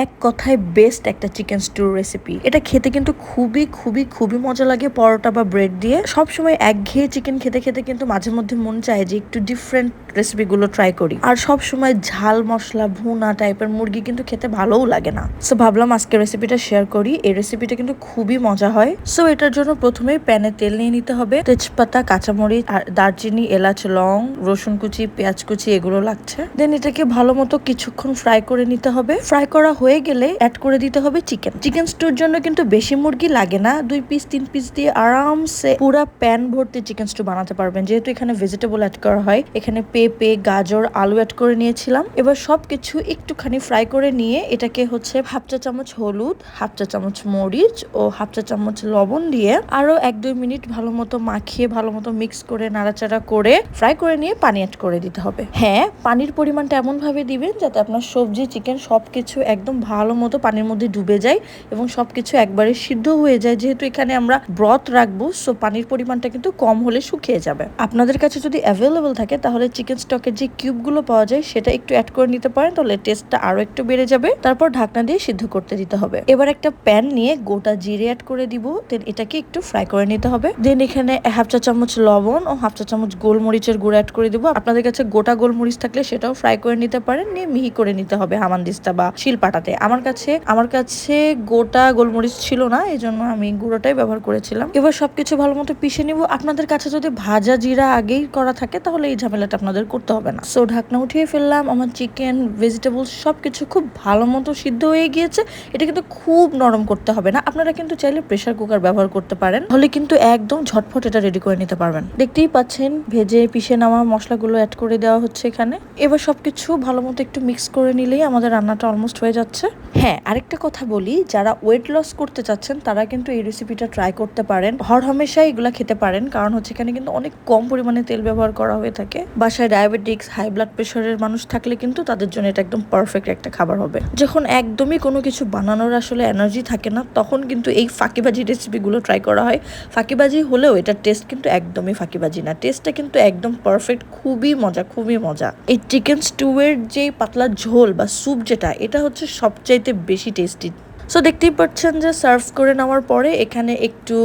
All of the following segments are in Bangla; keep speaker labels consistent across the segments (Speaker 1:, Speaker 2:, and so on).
Speaker 1: এক কথায় বেস্ট একটা চিকেন স্টু রেসিপি। এটা খেতে কিন্তু খুবই খুবই খুবই মজা লাগে পরোটা বা ব্রেড দিয়ে। সবসময় একঘেয়ে চিকেন খেতে খেতে কিন্তু মাঝে মধ্যে মন চায় যে একটু ডিফারেন্ট রেসিপিগুলো ট্রাই করি। আর সব সময় ঝাল মশলা ভুনা টাইপের মুরগি কিন্তু খেতে ভালোও লাগে না। সো ভাবলাম আজকে রেসিপিটা শেয়ার করি। এই রেসিপিটা কিন্তু খুবই মজা হয়। সো এটার জন্য প্রথমেই প্যানে তেল নিয়ে নিতে হবে। তেজপাতা, কাঁচামরিচ আর দারচিনি, এলাচ, লং, রসুন কুচি, পেঁয়াজ কুচি এগুলো লাগছে। দেন এটাকে ভালো মতো কিছুক্ষণ ফ্রাই করে নিতে হবে। ফ্রাই করা হয়ে গেলে অ্যাড করে দিতে হবে চিকেন স্টুর জন্য কিন্তু বেশি মুরগি লাগে না, 2 পিস 3 পিস দিয়ে আরামসে পুরা প্যান ভর্তি চিকেন স্টু বানাতে পারবেন। যেহেতু এখানে ভেজিটেবল অ্যাড করা হয়, এখানে পেঁপে, গাজর, আলু অ্যাড করে নিয়েছিলাম। এবার সবকিছু একটুখানি ফ্রাই করে নিয়ে এটাকে হচ্ছে হাফ চা চামচ হলুদ, হাফ চা চামচ মরিচ ও হাফ চা চামচ লবণ দিয়ে আরো 1-2 মিনিট ভালো মতো মাখিয়ে ভালো মতো মিক্স করে নাড়াচাড়া করে ফ্রাই করে নিয়ে পানি অ্যাড করে দিতে হবে। হ্যাঁ, পানির পরিমাণটা এমন ভাবে দিবেন যাতে আপনার সবজি, চিকেন সবকিছু একদম ভালো মতো পানির মধ্যে ডুবে যায় এবং সবকিছু একবারে সিদ্ধ হয়ে যায়। যেহেতু এখানে আমরা ব্রথ রাখবো, সো পানির পরিমাণটা কিন্তু কম হলে শুকিয়ে যাবে। আপনাদের কাছে যদি অ্যাভেলেবল থাকে তাহলে চিকেন স্টকের যে কিউবগুলো পাওয়া যায় সেটা একটু অ্যাড করে নিতে পারেন, তাহলে টেস্টটা আরো একটু বেড়ে যাবে। তারপর ঢাকনা দিয়ে সিদ্ধ করতে দিতে হবে। এবার একটা প্যান নিয়ে গোটা জিরে অ্যাড করে দিব। দেন এটাকে একটু ফ্রাই করে নিতে হবে। দেন এখানে হাফ চা চামচ লবণ ও হাফ চা চামচ গোলমরিচের গুঁড়ো অ্যাড করে দিব। আপনাদের কাছে গোটা গোলমরিচ থাকলে সেটাও ফ্রাই করে নিতে পারেন, নিয়ে মিহি করে নিতে হবে হামানদিস্তা বা শিলপাটাতে। আমার কাছে গোটা গোলমরিচ ছিল না, এই জন্য আমি গুঁড়োটাই ব্যবহার করেছিলাম। এবার সবকিছু ভালো মতো পিষে নিব। আপনাদের কাছে যদি ভাজা জিরা আগেই করা থাকে তাহলে এই ঝামেলাটা আপনাদের করতে হবে না। সো ঢাকনা উঠিয়ে ফেললাম। আমার চিকেন, ভেজিটেবল সবকিছু খুব ভালো মতো সিদ্ধ হয়ে গিয়েছে। এটা কিন্তু খুব নরম করতে হবে না। আপনারা কিন্তু চাইলে প্রেসার কুকার ব্যবহার করতে পারেন, তাহলে কিন্তু একদম ঝটফট এটা রেডি করে নিতে পারবেন। দেখতেই পাচ্ছেন ভেজে পিষে নেওয়া মশলাগুলো অ্যাড করে দেওয়া হচ্ছে এখানে। এবার সবকিছু ভালো মতো একটু মিক্স করে নিলেই আমাদের রান্নাটা অলমোস্ট হয়ে যাচ্ছে। হ্যাঁ, আরেকটা কথা বলি, যারা ওয়েট লস করতে চাচ্ছেন তারা কিন্তু এই রেসিপিটা ট্রাই করতে পারেন। হরহামেশা এগুলা খেতে পারেন, কারণ হচ্ছে এখানে কিন্তু অনেক কম পরিমাণে তেল ব্যবহার করা হয়ে থাকে। বাসায় ডায়াবেটিক্স, হাই ব্লাড প্রেশারের মানুষ থাকলে কিন্তু তাদের জন্য এটা একদম পারফেক্ট একটা খাবার হবে। যখন একদমই কোনো কিছু বানানোর আসলে এনার্জি থাকে না, তখন কিন্তু এই ফাঁকিবাজি রেসিপিগুলো ট্রাই করা হয়। ফাঁকিবাজি হলেও এটার টেস্ট কিন্তু একদমই ফাঁকিবাজি না, টেস্টটা কিন্তু একদম পারফেক্ট, খুবই মজা, খুবই মজা। এই চিকেন স্টুয়ের যে পাতলা ঝোল বা স্যুপ যেটা, এটা হচ্ছে সবচাইতে বেশি টেস্টি। সো দেখতেই পাচ্ছেন যে সার্ভ করে নেওয়ার পরে এখানে একটু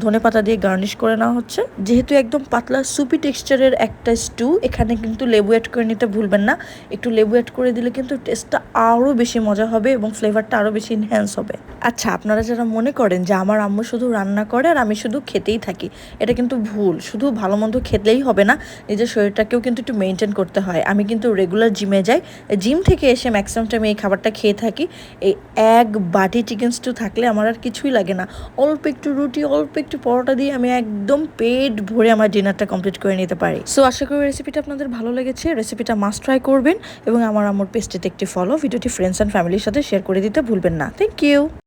Speaker 1: ধনেপাতা দিয়ে গার্নিশ করে নেওয়া হচ্ছে। যেহেতু একদম পাতলা সুপি টেক্সচারের একটা স্টু, এখানে কিন্তু লেবু অ্যাড করে নিতে ভুলবেন না। একটু লেবু অ্যাড করে দিলে কিন্তু টেস্টটা আরও বেশি মজা হবে এবং ফ্লেভারটা আরও বেশি ইনহ্যান্স হবে। আচ্ছা, আপনারা যারা মনে করেন যে আমার আম্মু শুধু রান্না করে আর আমি শুধু খেতেই থাকি, এটা কিন্তু ভুল। শুধু ভালো মন্দ খেতেই হবে না, নিজের শরীরটাকেও কিন্তু একটু মেনটেন করতে হয়। আমি কিন্তু রেগুলার জিমে যাই, জিম থেকে এসে ম্যাক্সিমাম টাইম এই খাবারটা খেয়ে থাকি। এই এক বাটি চিকেন স্টু থাকলে আমার আর কিছুই লাগে না। অল্প একটু রুটি, অল্প একটু পরোটা দিয়ে আমি একদম পেট ভরে আমার ডিনারটা কমপ্লিট করে নিতে পারি। সো আশা করি রেসিপিটা আপনাদের ভালো লেগেছে। রেসিপিটা মাস্ট ট্রাই করবেন এবং আমার আম্মুর পেজটিতে একটি ফলো, ভিডিওটি ফ্রেন্ডস অ্যান্ড ফ্যামিলির সাথে শেয়ার করে দিতে ভুলবেন না। Thank you.